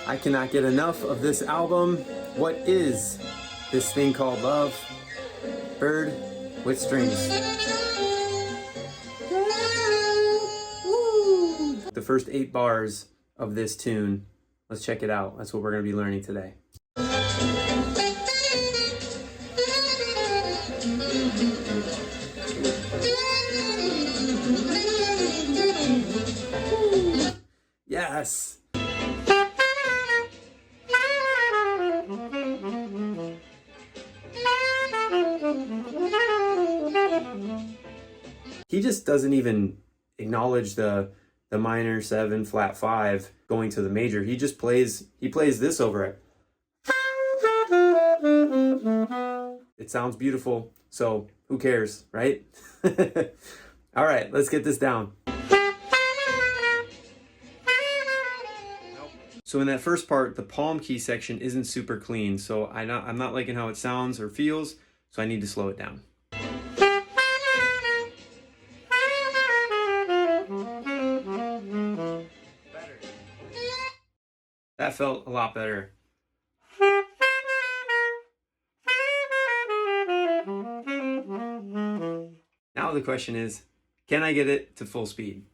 I cannot get enough of this album. What is this thing called love? Bird with strings. The first 8 bars of this tune. Let's check it out. That's what we're going to be learning today. Yes! He just doesn't even acknowledge the minor 7 flat 5 going to the major. He just plays this over it. It sounds beautiful, so who cares, right? All right, let's get this down. So in that first part, the palm key section isn't super clean, so I'm not liking how it sounds or feels, so I need to slow it down. Better. That felt a lot better. Now the question is, can I get it to full speed?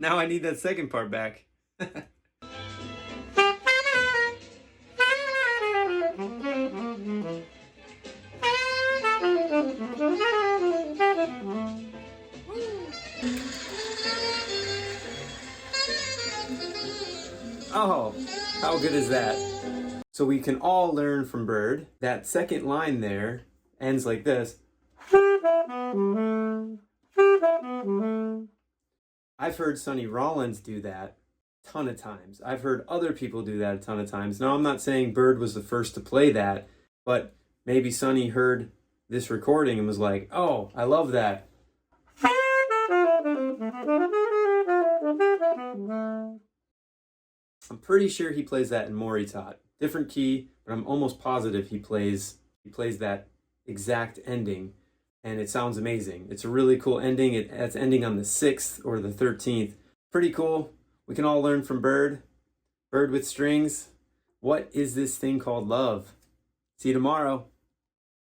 Now I need that second part back. Oh, how good is that? So we can all learn from Bird. That second line there ends like this. I've heard Sonny Rollins do that a ton of times. I've heard other people do that a ton of times. Now, I'm not saying Bird was the first to play that, but maybe Sonny heard this recording and was like, oh, I love that. I'm pretty sure he plays that in Moritat. Different key, but I'm almost positive he plays that exact ending. And it sounds amazing. It's a really cool ending. It's ending on the 6th or the 13th. Pretty cool. We can all learn from Bird. Bird with strings. What is this thing called love? See you tomorrow.